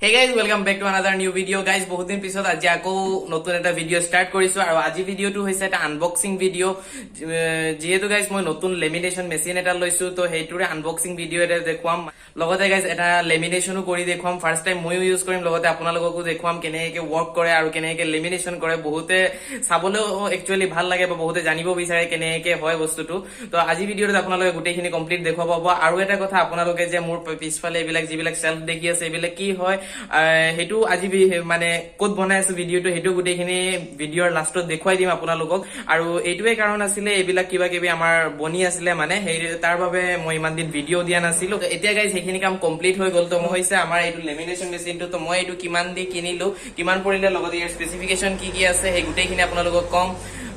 Hey guys, welcome back to another new video guys. বহুত দিন পিছত আজি আকৌ নতুন এটা ভিডিও স্টার্ট কৰিছো আৰু আজি ভিডিওটো হৈছে এটা আনবক্সিং ভিডিও যেহেতু গাইজ মই নতুন লেমিনেশন মেচিন এটা লৈছো তো হেইটোৰে আনবক্সিং ভিডিও এটা দেখুৱাম লগতে গাইজ এটা লেমিনেশনো কৰি দেখুৱাম ফাৰ্স্ট টাইম মইও ইউজ কৰিম লগতে আপোনালোককো দেখুৱাম কেনেকৈ ওয়াৰ্ক কৰে আৰু কেনেকৈ লেমিনেশন কৰে বহুতে চাবলেও একচুয়ালি ভাল লাগে বা বহুতে জানিব বিচাৰে কেনেকৈ হয় বস্তুটো তো আজি ভিডিওত আপোনালোকে গোটেইখিনি কমপ্লিট দেখুৱাব পাব আৰু এটা কথা আপোনালোকে যে মোৰ পিছফালে এইবিলাক যিবিলাক সেলফ দেখি আছে এইবিলাক কি হয় হেতু আজি মানে কোড বনাই আছে ভিডিওটো হেতু গুটেখিনি ভিডিওৰ লাষ্টত দেখুৱাই দিম আপোনালোকক আৰু এইটোৱে কাৰণ আছিল এইবিলাক কিবা কিবি আমাৰ বনি আছিল মানে তাৰ বাবে মই ইমান দিন ভিডিও দিয়া নাছিল এতিয়া গাইজ সেইখিনি কাম কমপ্লিট হৈ গল তো মই হৈছে আমাৰ এইটো লেমিনেশন মেচিনটো তো মই এইটো কিমান দি কিনিলো কিমান পৰিলে লগতে ইয়াৰ স্পেসিফিকেশন কি কি আছে সেই গুটেখিনি আপোনালোকক কম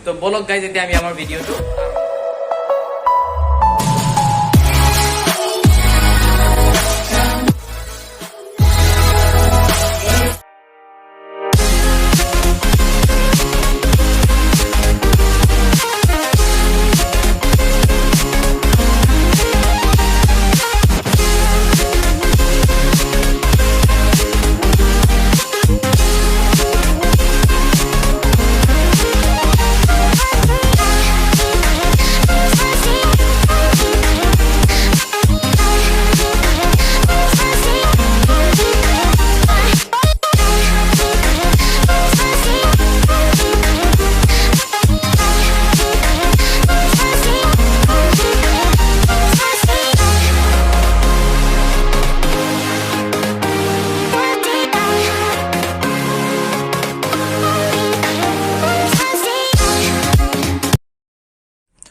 তো বলক গাইজ এতিয়া আমি আমাৰ ভিডিওটো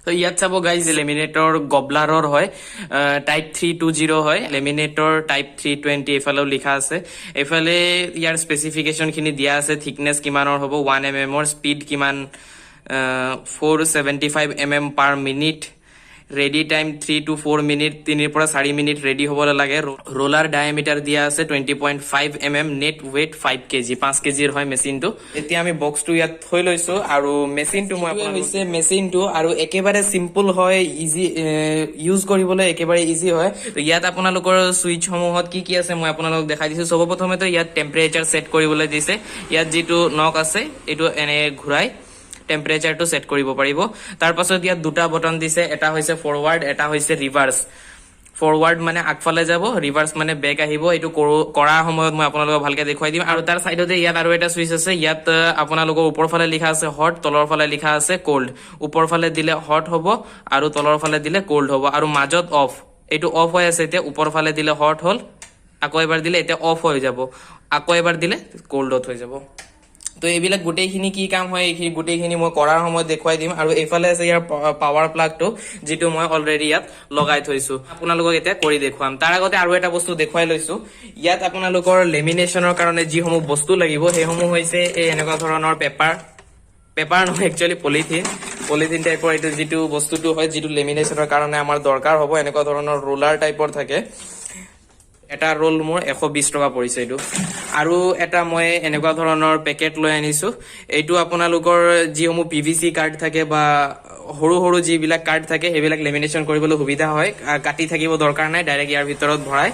তো ইয়াত চাব গাইজ লেমিনেটৰ গবলাৰৰ হয় টাইপ 320 হয় লেমিনেটৰ টাইপ 320 এফালেও লিখা আছে এফালে ইয়াৰ স্পেসিফিকেশন খিনি দিয়া আছে থিকনেস কিমানৰ হ'ব 1 mm ৰ স্পিড কিমান 475 mm per minute ready time 3 to 4 minute 3 পৰা 4 মিনিট ৰেডি হ'বলৈ লাগে ৰোলাৰ ডায়ামিটাৰ দিয়া আছে 20.5 mm net weight 5 kg 5 kg ৰ হয় মেচিনটো এতিয়া আমি বক্সটো ইয়াত থৈ লৈছো আৰু মেচিনটো মই আপোনাক হৈছে মেচিনটো আৰু একেবাৰে সিম্পল হয় ইজি ইউজ কৰিবলৈ একেবাৰে ইজি হয় তো ইয়াত আপোনালোকৰ সুইচ সমূহত কি কি আছে মই আপোনালোকক দেখাই দিছো সৰ্বপ্ৰথমে তো ইয়াত টেম্পাৰেচাৰ সেট কৰিবলৈ দিছে ইয়াত যেটো নক আছে এটো এনে ঘুৰাই টেম্পাৰেচাৰ টু সেট কৰিব পাৰিব তাৰ পাছত ইয়াত দুটা বটন দিছে এটা হৈছে ফৰৱাৰ্ড এটা হৈছে ৰিভাৰ্স ফৰৱাৰ্ড মানে আগফালে যাব ৰিভাৰ্স মানে বেক আহিব এটো কৰাৰ সময়ত মই আপোনালোকক ভালকে দেখুৱাই দিম আৰু তাৰ সাইডতে ইয়াত আৰু এটা সুইচ আছে ইয়াত আপোনালোকৰ ওপৰ ফালে লিখা আছে হট তলৰ ফালে লিখা আছে কোল্ড ওপৰ ফালে দিলে হট হ'ব আৰু তলৰ ফালে দিলে কোল্ড হ'ব আৰু মাজত অফ এটো অফ হৈ আছে এতিয়া ওপৰ ফালে দিলে হট হল আকৌ এবাৰ দিলে এটা অফ হৈ যাব আকৌ এবাৰ দিলে কোল্ডত হৈ যাব তো এইবিলাক গুটেইখিনি কি কাম হয় এই গুটেইখিনি মই কৰাৰ সময়ত দেখুৱাই দিম আৰু এইফালে আছে ইয়াৰ পাৱাৰ প্লাগটো যেটো মই অলৰেডি ইয়াত লগাই থৈছো আপোনালোকক এতিয়া কৰি দেখুৱাম তাৰ আগতে আৰু এটা বস্তু দেখুৱাই লৈছো ইয়াত আপোনালোকৰ লেমিনেশনৰ কাৰণে যি সমূহ বস্তু লাগিব সেই সমূহ হৈছে এই এনেকুৱা ধৰণৰ পেপাৰ নহয় একচুয়ালি পলিথিন টাইপৰ এটো যেটো বস্তুটো হয় যেটো লেমিনেশনৰ কাৰণে আমাৰ দৰকাৰ হ'ব এনেকুৱা ধৰণৰ ৰোলাৰ টাইপৰ থাকে এটা ৰোল মোৰ 120 টকা পৰিছে এটো আৰু এটা মই এনেকুৱা ধৰণৰ পেকেট লৈ আনিছো এইটো আপোনালোকৰ যিসমূহ পিভিসি কাৰ্ড থাকে বা হৰু হৰু যিবিলাক কাৰ্ড থাকে হেবিলাক লেমিনেশন কৰিবলৈ সুবিধা হয় কাটি থাকিব দৰকাৰ নাই ডাইৰেক্ট ইয়াৰ ভিতৰত ভৰাই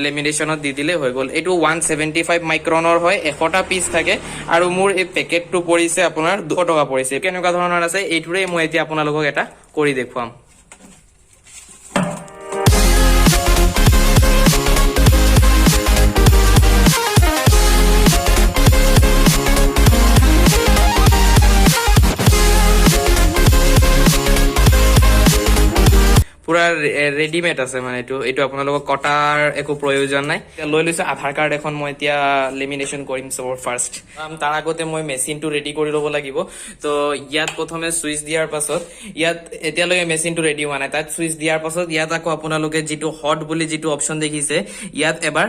লেমিনেশনত দি দিলে হৈ গল এটো 175 মাইক্ৰনৰ হয় 100টা পিস থাকে আৰু মোৰ এই পেকেটটো পৰিছে আপোনাৰ 200 টকা পৰিছে কেনেকুৱা ধৰণৰ আছে এইটোৰে মই এতিয়া আপোনালোকক এটা কৰি দেখুৱাম পুৰা ৰেডিমেড আছে মানে এটো আপোনালোকক কটাৰ একো প্ৰয়োজন নাই লৈ লৈছো আধাৰ কাৰ্ড এখন মই এতিয়া লেমিনেশন কৰিম সবৰ ফাৰ্স্ট তাৰ আগতে মই মেচিনটো ৰেডি কৰি ল'ব লাগিব তো ইয়াত প্ৰথমে সুইচ দিয়াৰ পাছত ইয়াত এতিয়ালৈকে মেচিনটো ৰেডি হোৱা নাই তাত সুইচ দিয়াৰ পাছত ইয়াত আকৌ আপোনালোকে যেটো হট বুলি যেটো অপচন দেখিছে ইয়াত এবাৰ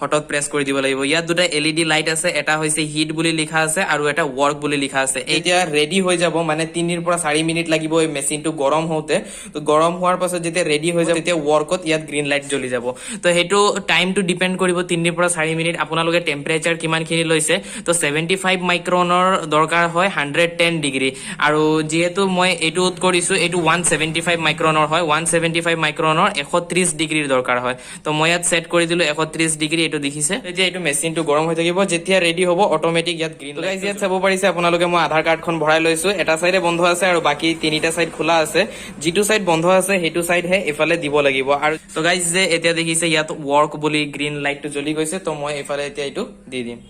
হটত প্ৰেস কৰি দিব লাগিব ইয়াত দুটা এলইডি লাইট আছে এটা হৈছে হিট বুলি লিখা আছে আৰু এটা ওয়াৰ্ক বুলি লিখা আছে এতিয়া ৰেডি হৈ যাব মানে 3 পৰা 4 মিনিট লাগিব এই মেচিনটো গৰম হওতে তো গৰম হোৱাৰ পাছত যেতিয়া ৰেডি হৈ যাব তেতিয়া ওয়াৰ্কত ইয়াত গ্ৰীন লাইট জ্বলি যাব তো হেতু টাইমটো ডিপেন্ড কৰিব 3 পৰা 4 মিনিট আপোনালোকে টেম্পাৰেচাৰ কিমান খিনি লৈছে তো 75 মাইক্ৰনৰ দৰকাৰ হয় 110 ডিগ্ৰী আৰু যেহেতু মই এটুত কৰিছো এটু 175 মাইক্ৰনৰ হয় 175 মাইক্ৰনৰ 130 ডিগ্ৰীৰ দৰকাৰ হয় তো মই ইয়াত সেট কৰি দিলো 130 ডিগ্ৰী এইটো দেখিছে এতিয়া এইটো মেচিনটো গৰম হৈ থাকিব যেতিয়া ৰেডি হ'ব অটোমেটিক ইয়াত গ্ৰীণ লাইট ইয়াত চাব পাৰিছে আপোনালোকে মই আধাৰ কাৰ্ডখন ভৰাই লৈছো এটা চাইডে বন্ধ আছে আৰু বাকি তিনিটা চাইড খোলা আছে যিটো চাইড বন্ধ আছে সেইটো চাইড হে এফালে দিব লাগিব আৰু তো গাইজ যে এতিয়া দেখিছে ইয়াত ৱৰ্ক বুলি গ্ৰীণ লাইটটো জ্বলি গৈছে তো মই এফালে এতিয়া এইটো দি দিম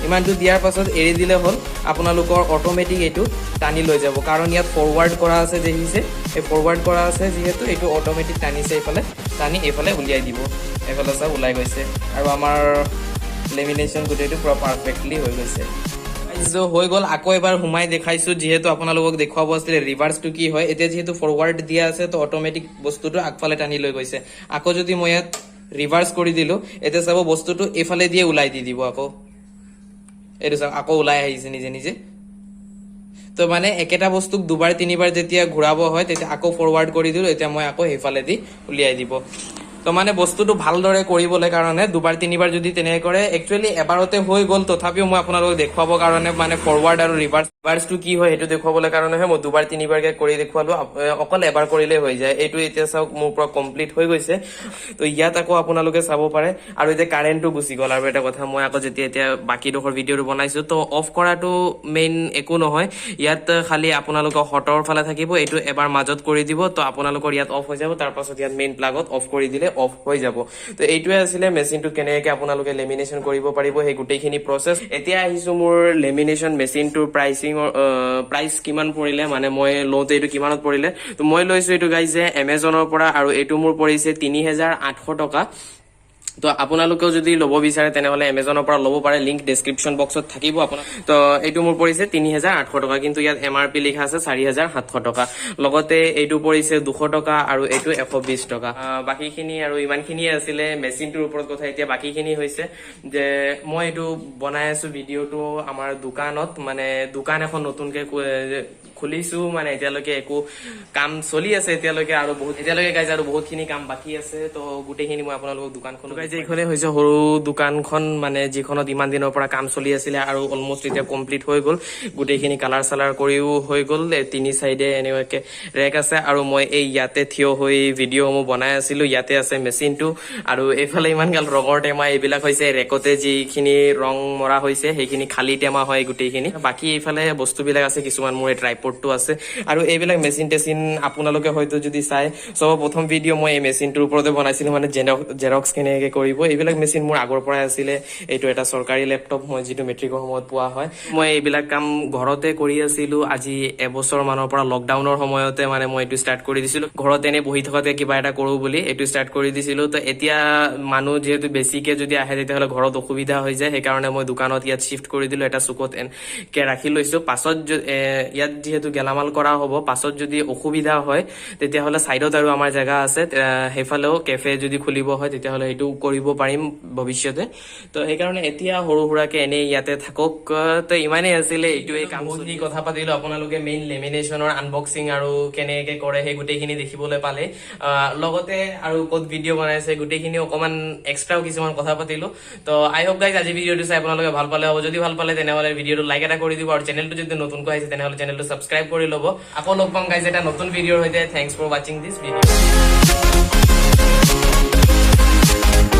ইমানটো দিয়াৰ পাছত এৰি দিলে হ'ল আপোনালোকৰ অটোমেটিক এইটো টানি লৈ যাব কাৰণ ইয়াত ফৰৱাৰ্ড কৰা আছে দেখিছে এই ফৰৱাৰ্ড কৰা আছে যিহেতু এইটো অটোমেটিক টানিছে এইফালে টানি এইফালে উলিয়াই দিব এইফালে সব ওলাই গৈছে আৰু আমাৰ লেমিনেশ্যন গোটেইটো পুৰা পাৰফেক্টলি হৈ গৈছে হৈ গ'ল আকৌ এবাৰ সোমাই দেখাইছো যিহেতু আপোনালোকক দেখুৱাব আছিলে ৰিভাৰ্সটো কি হয় এতিয়া যিহেতু ফৰৱাৰ্ড দিয়া আছে তো অটোমেটিক বস্তুটো আগফালে টানি লৈ গৈছে আকৌ যদি মই ইয়াত ৰিভাৰ্স কৰি দিলো এতিয়া চাব বস্তুটো এইফালে দিয়ে ওলাই দি দিব আকৌ এইটো চাওক আকৌ ওলাই আহিছে নিজে নিজে তো মানে একেটা বস্তুক দুবাৰ তিনিবাৰ যেতিয়া ঘূৰাব হয় তেতিয়া আকৌ ফৰৱাৰ্ড কৰি দিলো এতিয়া মই আকৌ সেইফালে দি উলিয়াই দিব তো মানে বস্তুটো ভালদৰে কৰিবলৈ কাৰণে দুবাৰ তিনিবাৰ যদি তেনেকৈ কৰে একচুৱেলি এবাৰতে হৈ গ'ল তথাপিও মই আপোনালোকক দেখুৱাবৰ কাৰণে মানে ফৰৱাৰ্ড আৰু ৰিভাৰ্সটো কি হয় সেইটো দেখুৱাবলৈ কাৰণেহে মই দুবাৰ তিনিবাৰকে কৰি দেখুৱালো অকল এবাৰ কৰিলে হৈ যায় এইটো এতিয়া চাওক মোৰ পৰা কমপ্লিট হৈ গৈছে তো ইয়াত আকৌ আপোনালোকে চাব পাৰে আৰু এতিয়া কাৰেণ্টটো গুচি গ'ল আৰু এটা কথা মই আকৌ যেতিয়া এতিয়া বাকীডোখৰ ভিডিঅ'টো বনাইছো তো অফ কৰাটো মেইন একো নহয় ইয়াত খালি আপোনালোকৰ হটৰ ফালে থাকিব এইটো এবাৰ মাজত কৰি দিব তো আপোনালোকৰ ইয়াত অফ হৈ যাব তাৰ পাছত ইয়াত মেইন প্লাগত অফ কৰি দিলে অফ হৈ যাব তো এইটোৱে আছিলে মেচিনটো কেনেকৈ আপোনালোকে লেমিনেশ্যন কৰিব পাৰিব সেই গোটেইখিনি প্ৰচেছ এতিয়া আহিছো মোৰ লেমিনেশ্যন মেচিনটোৰ প্ৰাইচ কিমান পৰিলে মানে মই লওঁতে এইটো কিমানত পৰিলে তো মই লৈছো এইটো গাইজ যে এমেজনৰ পৰা আৰু এইটো মোৰ পৰিছে ৩,৮০০ টকা তো আপোনালোকেও যদি ল'ব বিচাৰে তেনেহলে এমেজনৰ পৰা ল'ব পাৰে লিংক ডেছক্ৰিপশ্যন বক্সত থাকিব আপোনাৰ তো এইটো মোৰ পৰিছে ৩,৮০০ টকা কিন্তু ইয়াত MRP লিখা আছে ৪,৭০০ টকা লগতে এইটো পৰিছে 200 টকা আৰু এইটো 120 টকা বাকীখিনি আৰু ইমানখিনিয়ে আছিলে মেচিনটোৰ ওপৰত কথা এতিয়া বাকীখিনি হৈছে যে মই এইটো বনাই আছো ভিডিঅ'টো আমাৰ দোকানত মানে দোকান এখন নতুনকে খুলিছো মানে এতিয়ালৈকে একো কাম চলি আছে এতিয়ালৈকে গাইজ আৰু বহুতখিনি কাম বাকী আছে তো গোটেইখিনি মই আপোনালোকক দোকানখন গাইজ এইখনে হৈছে সৰু দোকানখন মানে যিখনত ইমান দিনৰ পৰা কাম চলি আছিলে আৰু অলমোষ্ট এতিয়া কমপ্লিট হৈ গ'ল গোটেইখিনি কালাৰ চালাৰ কৰিও হৈ গ'ল তিনি চাইডে এনেকুৱাকে ৰেক আছে আৰু মই এই ইয়াতে থিয় হৈ ভিডিঅ'সমূহ বনাই আছিলো ইয়াতে আছে মেচিনটো আৰু এইফালে ইমান গাল ৰঙৰ টেমা এইবিলাক হৈছে ৰেকতে যিখিনি ৰং মৰা হৈছে সেইখিনি খালী টেমা হয় গোটেইখিনি বাকী এইফালে বস্তুবিলাক আছে কিছুমান মোৰ ট্ৰাইপডটো আছে আৰু এইবিলাক মেচিন টেচিন আপোনালোকে হয়তো যদি চাই সব প্ৰথম ভিডিঅ' মই এই মেচিনটোৰ ওপৰতে বনাইছিলো মানে জেৰক্স কেনেকৈ কৰিব এইবিলাক মেচিন মোৰ আগৰ পৰাই আছিলে এইটো এটা চৰকাৰী লেপটপ মই যিটো মেট্ৰিকৰ সময়ত পোৱা হয় মই এইবিলাক কাম ঘৰতে কৰি আছিলো আজি এবছৰ মানৰ পৰা লকডাউনৰ সময়তে মানে মই এইটো ষ্টাৰ্ট কৰি দিছিলো ঘৰত এনে বহি থকাতে কিবা এটা কৰো বুলি এইটো ষ্টাৰ্ট কৰি দিছিলো তো এতিয়া মানুহ যিহেতু বেছিকে যদি আহে তেতিয়াহ'লে ঘৰত অসুবিধা হৈ যায় সেইকাৰণে মই দোকানত ইয়াত শিফ্ট কৰি দিলো এটা চুকত এনেকে ৰাখি লৈছো পাছত ইয়াত যিহেতু গেলামাল কৰা হ'ব পাছত যদি অসুবিধা হয় তেতিয়াহ'লে চাইডত আৰু আমাৰ জেগা আছে সেইফালেও কেফে যদি খুলিব হয় তেতিয়াহ'লে সেইটো কৰিব পাৰিম ভৱিষ্যতে তো সেইকাৰণে এতিয়া সৰু সুৰাকে এনেই ইয়াতে থাকক তো ইমানেই আছিলে এইটোৱে কাম চলি কথা পাতিলো আপোনালোকে মেইন লেমিনেশ্যনৰ আনবক্সিং আৰু কেনেকৈ কৰে সেই গোটেইখিনি দেখিবলৈ পালে লগতে আৰু ক'ত ভিডিঅ' বনাইছে গোটেইখিনি অকণমান এক্সট্ৰাও কিছুমান কথা পাতিলো তো আই হোপ গাইজ আজি ভিডিঅ'টো চাই আপোনালোকে ভাল পালে হ'ব যদি ভাল পালে তেনেহ'লে ভিডিঅ'টো লাইক এটা কৰি দিব আৰু চেনেলটো যদি নতুনকৈ আহিছে তেনেহ'লে চেনেলটো ছাবস্ক্ৰাইব কৰি ল'ব আকৌ লগ পাম গাইজ এটা নতুন ভিডিঅ'ৰ সৈতে থেংকছ ফৰ ৱাচিং দিছ ভিডিঅ'